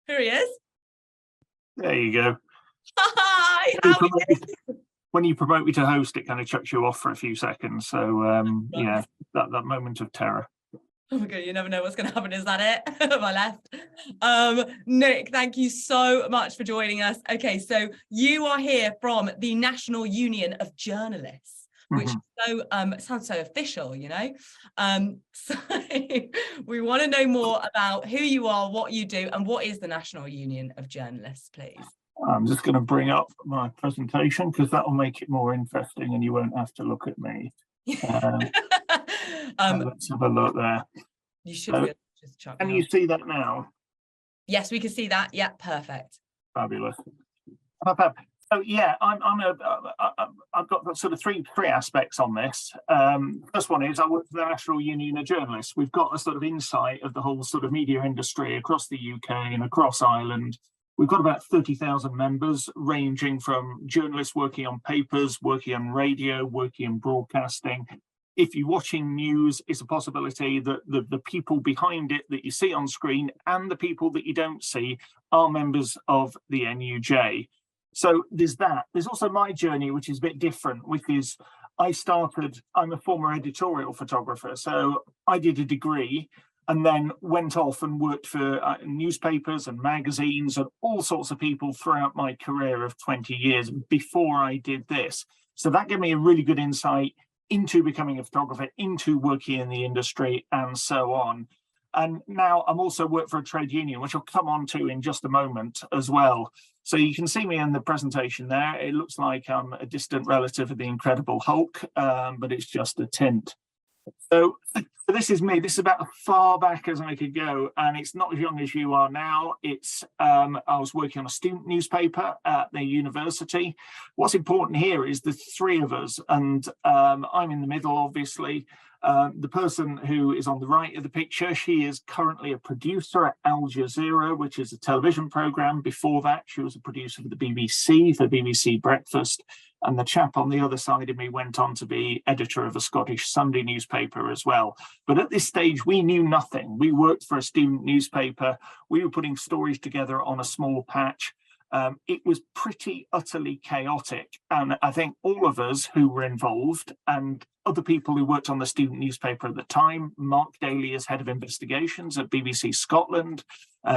Here he is. There you go. Hi, how are you? When you promote me to host, it kind of chucks you off for a few seconds. So yeah, that moment of terror. Oh my God, you never know what's going to happen. Is that it? My left. Nick, thank you so much for joining us. Okay, so you are here from the National Union of Journalists, which sounds so official, you know. So we want to know more about who you are, what you do, and what is the National Union of Journalists, please. I'm just going to bring up my presentation because that will make it more interesting and you won't have to look at me. Let's have a look there. You should be able to just chuck Can you see that now? Yes, we can see that. Yeah, perfect. Fabulous. So yeah, I've got sort of three aspects on this. First one is I work for the National Union of Journalists. We've got a sort of insight of the whole sort of media industry across the UK and across Ireland. We've got about 30,000 members, ranging from journalists working on papers, working on radio, working in broadcasting. If you're watching news, it's a possibility that the people behind it that you see on screen and the people that you don't see are members of the NUJ. So there's that. There's also my journey, which is a bit different, which is I'm a former editorial photographer. So I did a degree and then went off and worked for newspapers and magazines and all sorts of people throughout my career of 20 years before I did this. So that gave me a really good insight into becoming a photographer, into working in the industry and so on. And now I'm also work for a trade union, which I'll come on to in just a moment as well. So you can see me in the presentation there. It looks like I'm a distant relative of the Incredible Hulk, but it's just a tint. So this is me. This is about as far back as I could go, and it's not as young as you are now. It's I was working on a student newspaper at the university. What's important here is the three of us, and I'm in the middle, obviously. The person who is on the right of the picture, she is currently a producer at Al Jazeera, which is a television program. Before that, she was a producer for the BBC Breakfast. And the chap on the other side of me went on to be editor of a Scottish Sunday newspaper as well. But at this stage, we knew nothing. We worked for a student newspaper. We were putting stories together on a small patch. It was pretty utterly chaotic. And I think all of us who were involved and other people who worked on the student newspaper at the time, Mark Daly is head of investigations at BBC Scotland,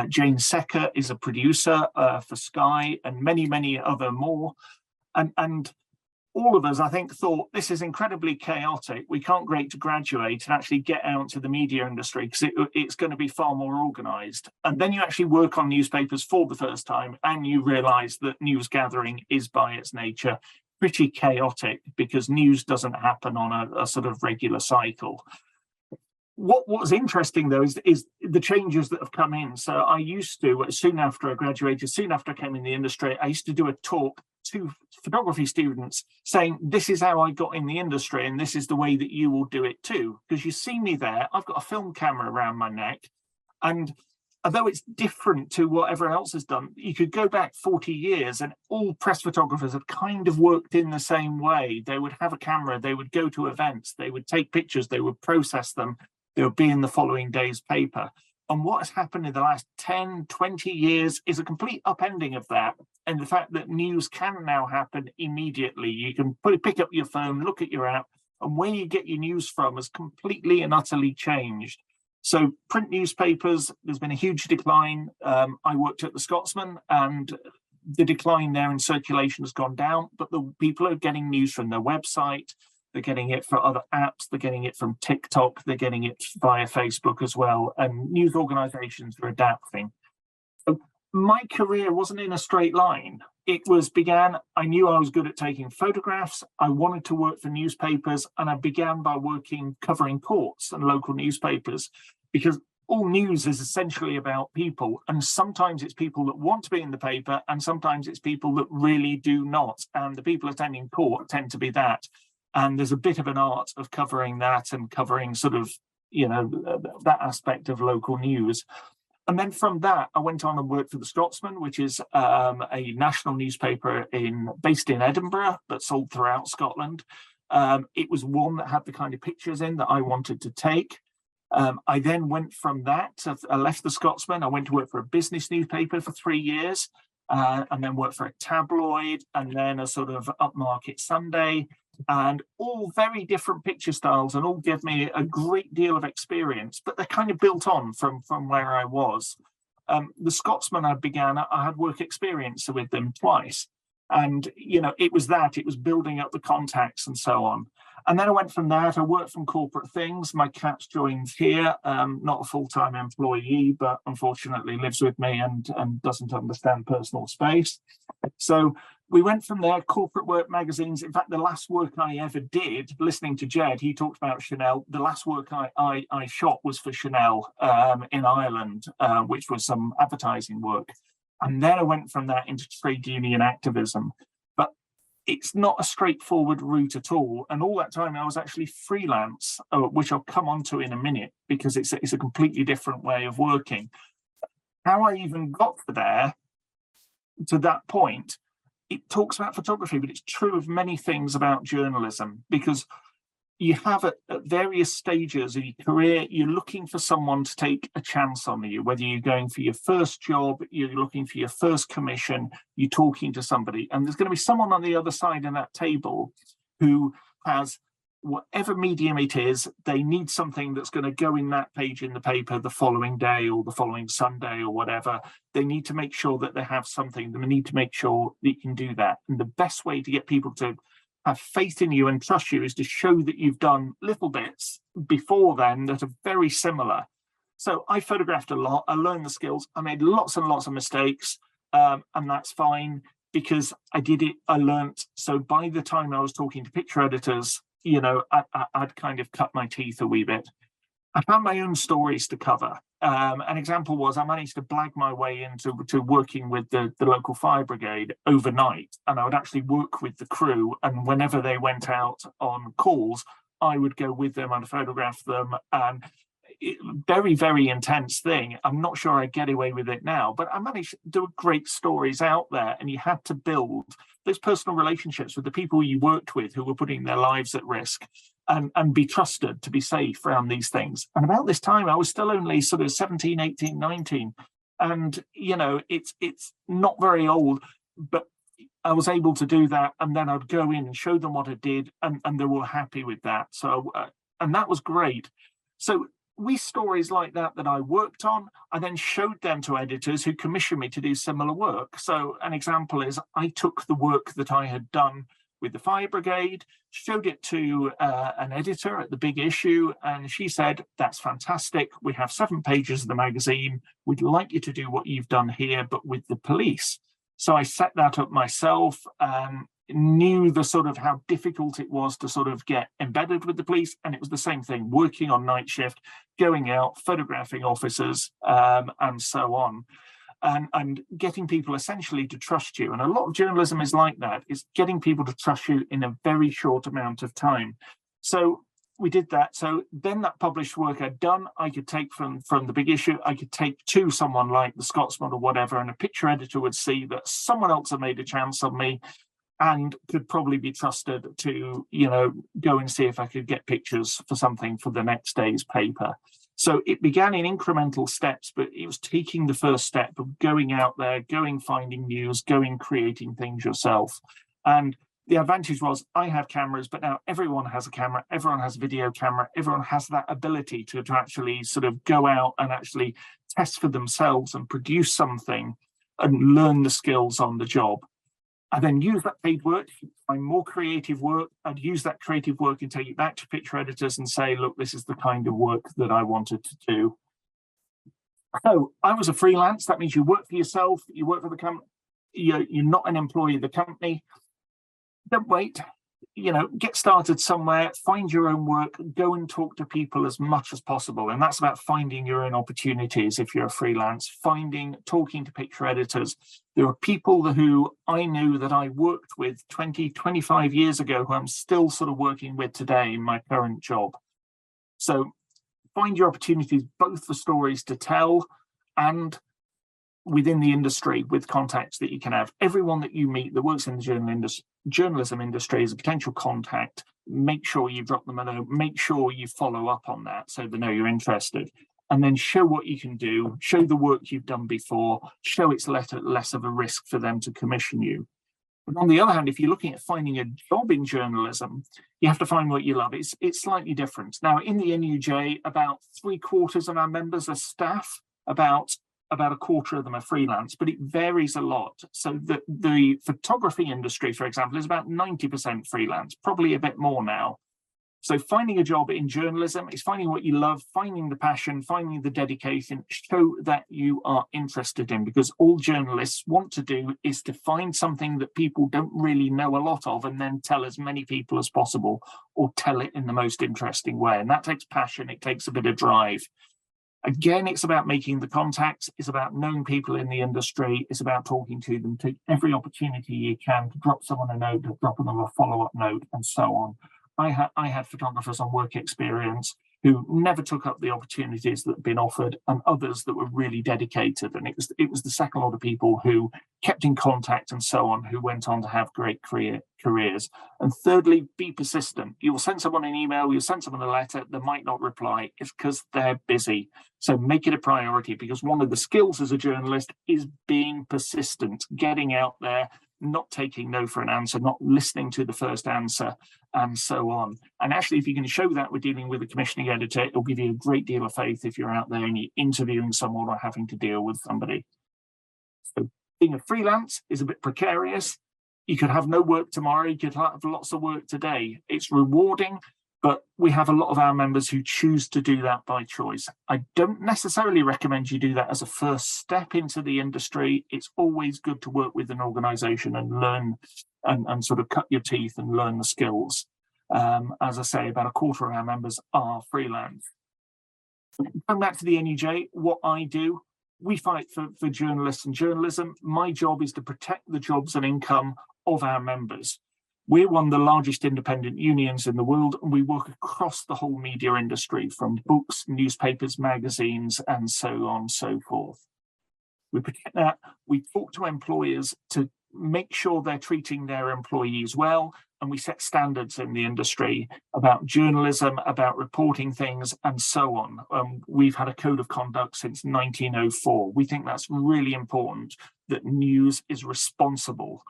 Jane Secker is a producer for Sky, and many, many other more. And all of us, I think, thought this is incredibly chaotic. We can't wait to graduate and actually get out to the media industry because it's going to be far more organised. And then you actually work on newspapers for the first time and you realise that news gathering is by its nature pretty chaotic because news doesn't happen on a sort of regular cycle. What's interesting, though, is the changes that have come in. So I used to, soon after I graduated, soon after I came in the industry, I used to do a talk to photography students saying, this is how I got in the industry and this is the way that you will do it too. Because you see me there, I've got a film camera around my neck. And although it's different to what everyone else has done, you could go back 40 years and all press photographers have kind of worked in the same way. They would have a camera, they would go to events, they would take pictures, they would process them. They would be in the following day's paper. And what has happened in the last 10, 20 years is a complete upending of that. And the fact that news can now happen immediately. You can pick up your phone, look at your app, and where you get your news from has completely and utterly changed. So print newspapers, there's been a huge decline. I worked at the Scotsman and the decline there in circulation has gone down, but the people are getting news from their website. They're getting it from other apps. They're getting it from TikTok. They're getting it via Facebook as well. And news organizations are adapting. So my career wasn't in a straight line. It began, I knew I was good at taking photographs. I wanted to work for newspapers. And I began by covering courts and local newspapers because all news is essentially about people. And sometimes it's people that want to be in the paper and sometimes it's people that really do not. And the people attending court tend to be that. And there's a bit of an art of covering that and covering sort of, that aspect of local news. And then from that, I went on and worked for the Scotsman, which is a national newspaper based in Edinburgh, but sold throughout Scotland. It was one that had the kind of pictures in that I wanted to take. I then went from that, I left the Scotsman, I went to work for a business newspaper for 3 years, and then worked for a tabloid, and then a sort of upmarket Sunday, and all very different picture styles, and all gave me a great deal of experience, but they kind of built on from where I was. The Scotsman I had work experience with them twice. And, it was building up the contacts and so on. And then I went from that, I worked from Corporate Things. My cat joins here, not a full-time employee, but unfortunately lives with me and doesn't understand personal space. So we went from there, corporate work magazines. In fact, the last work I ever did, listening to Jed, he talked about Chanel. The last work I shot was for Chanel in Ireland, which was some advertising work. And then I went from that into trade union activism. But it's not a straightforward route at all. And all that time I was actually freelance, which I'll come on to in a minute, because it's a completely different way of working. How I even got there to that point, it talks about photography, but it's true of many things about journalism, because you have at various stages of your career, you're looking for someone to take a chance on you, whether you're going for your first job, you're looking for your first commission, you're talking to somebody, and there's going to be someone on the other side of that table who has whatever medium it is, they need something that's going to go in that page in the paper the following day or the following Sunday or whatever. They need to make sure that they have something. They need to make sure that you can do that. And the best way to get people to have faith in you and trust you is to show that you've done little bits before then that are very similar. So I photographed a lot, I learned the skills, I made lots and lots of mistakes, and that's fine because I did it, I learned. So by the time I was talking to picture editors, I'd kind of cut my teeth a wee bit. I found my own stories to cover. An example was I managed to blag my way into working with the local fire brigade overnight, and I would actually work with the crew, and whenever they went out on calls, I would go with them and photograph them. And very, very intense thing. I'm not sure I get away with it now, but I managed to do great stories out there, and you had to build those personal relationships with the people you worked with who were putting their lives at risk, and be trusted to be safe around these things. And about this time, I was still only sort of 17, 18, 19. And, it's not very old, but I was able to do that. And then I'd go in and show them what I did, and they were happy with that. So, and that was great. So stories like that I worked on, I then showed them to editors who commissioned me to do similar work. So an example is I took the work that I had done with the fire brigade, showed it to an editor at the Big Issue, and she said, that's fantastic. We have 7 pages of the magazine. We'd like you to do what you've done here, but with the police. So I set that up myself, knew the sort of how difficult it was to sort of get embedded with the police. And it was the same thing, working on night shift, going out, photographing officers, and so on. And getting people essentially to trust you. And a lot of journalism is like that, is getting people to trust you in a very short amount of time. So we did that. So then that published work I'd done, I could take from the Big Issue, I could take to someone like the Scotsman or whatever, and a picture editor would see that someone else had made a chance on me and could probably be trusted to, go and see if I could get pictures for something for the next day's paper. So it began in incremental steps, but it was taking the first step of going out there, finding news, creating things yourself. And the advantage was I had cameras, but now everyone has a camera, everyone has a video camera, everyone has that ability to actually sort of go out and actually test for themselves and produce something and learn the skills on the job. I then use that paid work to find more creative work. I'd use that creative work and take it back to picture editors and say, look, this is the kind of work that I wanted to do. So I was a freelance. That means you work for yourself, you work for the company, you're not an employee of the company. Don't wait, get started somewhere, find your own work, go and talk to people as much as possible. And that's about finding your own opportunities if you're a freelance, talking to picture editors. There are people who I knew that I worked with 20, 25 years ago who I'm still sort of working with today in my current job. So find your opportunities, both for stories to tell and within the industry with contacts that you can have. Everyone that you meet that works in the journalism industry as a potential contact, make sure you drop them a note, make sure you follow up on that so they know you're interested, and then show what you can do, show the work you've done before, show it's less of a risk for them to commission you. But on the other hand, if you're looking at finding a job in journalism, you have to find what you love. It's slightly different. Now, in the NUJ, about 3/4 of our members are staff, about a quarter of them are freelance, but it varies a lot. So the photography industry, for example, is about 90% freelance, probably a bit more now. So finding a job in journalism is finding what you love, finding the passion, finding the dedication, show that you are interested in, because all journalists want to do is to find something that people don't really know a lot of and then tell as many people as possible, or tell it in the most interesting way. And that takes passion, it takes a bit of drive. Again, it's about making the contacts, it's about knowing people in the industry, it's about talking to them. Take every opportunity you can to drop someone a note, to drop them a follow-up note, and so on. I had photographers on work experience who never took up the opportunities that had been offered, and others that were really dedicated. And it was the second lot of people who kept in contact and so on, who went on to have great careers. And thirdly, be persistent. You will send someone an email, you'll send someone a letter, they might not reply. It's because they're busy. So make it a priority, because one of the skills as a journalist is being persistent, getting out there, not taking no for an answer, not listening to the first answer, and so on. And actually, if you can show that we're dealing with a commissioning editor, it'll give you a great deal of faith if you're out there and you're interviewing someone or having to deal with somebody. So being a freelance is a bit precarious. You could have no work tomorrow, you could have lots of work today. It's rewarding, but we have a lot of our members who choose to do that by choice. I don't necessarily recommend you do that as a first step into the industry. It's always good to work with an organisation and learn and sort of cut your teeth and learn the skills. As I say, about a quarter of our members are freelance. Going back to the NUJ, what I do, we fight for journalists and journalism. My job is to protect the jobs and income of our members. We're one of the largest independent unions in the world, and we work across the whole media industry, from books, newspapers, magazines, and so on and so forth. We protect that. We talk to employers to make sure they're treating their employees well, and we set standards in the industry about journalism, about reporting things, and so on. We've had a code of conduct since 1904. We think that's really important, that news is responsible.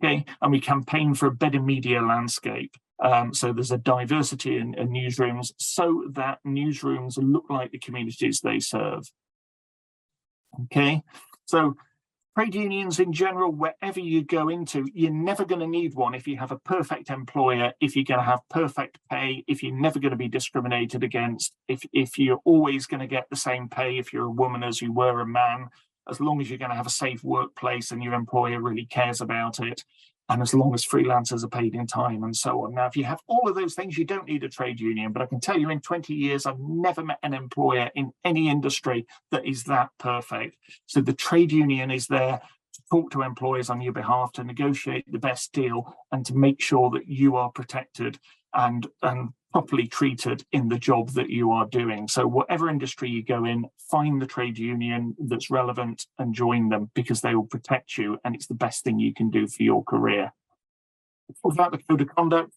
Okay, and we campaign for a better media landscape. So there's a diversity in newsrooms, so that newsrooms look like the communities they serve. Okay, so trade unions in general, wherever you go into, you're never going to need one if you have a perfect employer, if you're going to have perfect pay, if you're never going to be discriminated against, if you're always going to get the same pay if you're a woman as you were a man, as long as you're going to have a safe workplace and your employer really cares about it, and as long as freelancers are paid in time, and so on. Now, if you have all of those things, you don't need a trade union, but I can tell you in 20 years, I've never met an employer in any industry that is that perfect. So the trade union is there to talk to employers on your behalf, to negotiate the best deal, and to make sure that you are protected and properly treated in the job that you are doing. So whatever industry you go in, find the trade union that's relevant and join them, because they will protect you, and it's the best thing you can do for your career. About the code of conduct,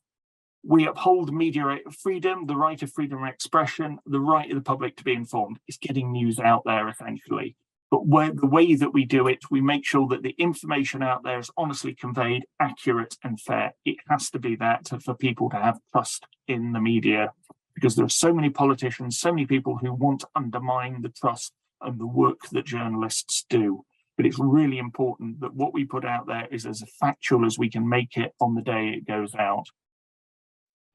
we uphold media freedom, the right of freedom of expression, the right of the public to be informed. It's getting news out there, essentially. But the way that we do it, we make sure that the information out there is honestly conveyed, accurate and fair. It has to be that for people to have trust in the media, because there are so many politicians, so many people who want to undermine the trust and the work that journalists do. But it's really important that what we put out there is as factual as we can make it on the day it goes out.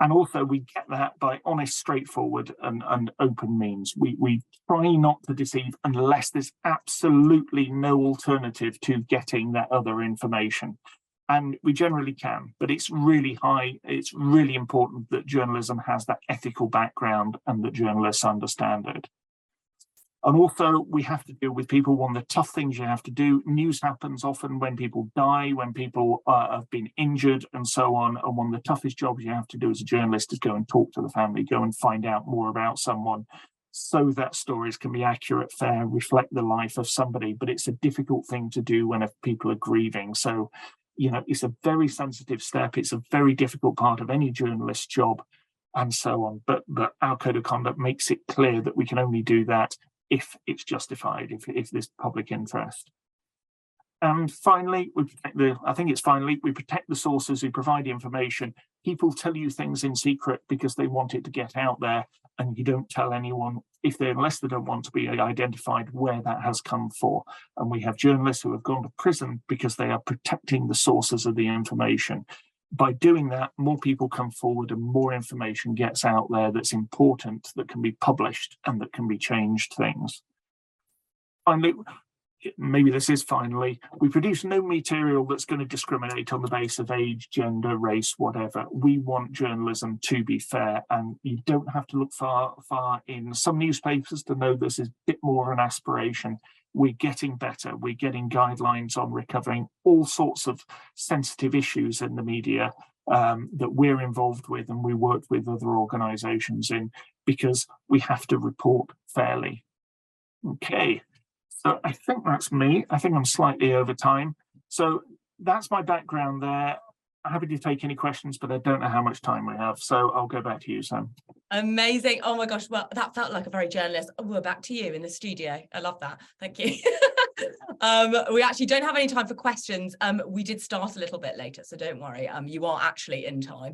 And also we get that by honest, straightforward and open means. We try not to deceive unless there's absolutely no alternative to getting that other information. And we generally can, but it's really important that journalism has that ethical background and that journalists understand it. And also, we have to deal with people. One of the tough things you have to do, news happens often when people die, when people have been injured and so on. And one of the toughest jobs you have to do as a journalist is go and talk to the family, go and find out more about someone, so that stories can be accurate, fair, reflect the life of somebody. But it's a difficult thing to do when people are grieving. So You know, it's a very sensitive step. It's a very difficult part of any journalist's job, and so on. But our code of conduct makes it clear that we can only do that if it's justified, if there's public interest. And finally, we protect we protect the sources who provide the information. People tell you things in secret because they want it to get out there, and you don't tell anyone unless they don't want to be identified where that has come for. And we have journalists who have gone to prison because they are protecting the sources of the information. By doing that, more people come forward and more information gets out there that's important, that can be published and that can be changed things. Finally, we produce no material that's going to discriminate on the basis of age, gender, race, whatever. We want journalism to be fair, and you don't have to look far in some newspapers to know this is a bit more of an aspiration. We're getting better. We're getting guidelines on recovering all sorts of sensitive issues in the media that we're involved with, and we work with other organisations in, because we have to report fairly. Okay. So I think that's me. I think I'm slightly over time. So that's my background there. I'm happy to take any questions, but I don't know how much time we have. So I'll go back to you, Sam. Amazing. Oh my gosh. Well, that felt like a very journalist. Oh, we're back to you in the studio. I love that. Thank you. We actually don't have any time for questions. We did start a little bit later, so don't worry. You are actually in time.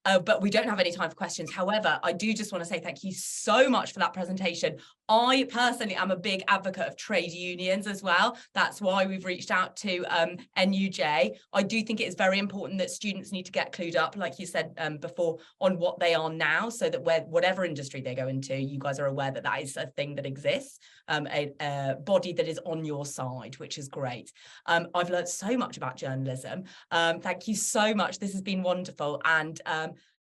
But we don't have any time for questions. However, I do just want to say thank you so much for that presentation. I personally am a big advocate of trade unions as well. That's why we've reached out to NUJ. I do think it is very important that students need to get clued up, like you said before, on what they are now, so that whatever industry they go into, you guys are aware that that is a thing that exists, a body that is on your side, which is great. I've learned so much about journalism. Thank you so much. This has been wonderful. And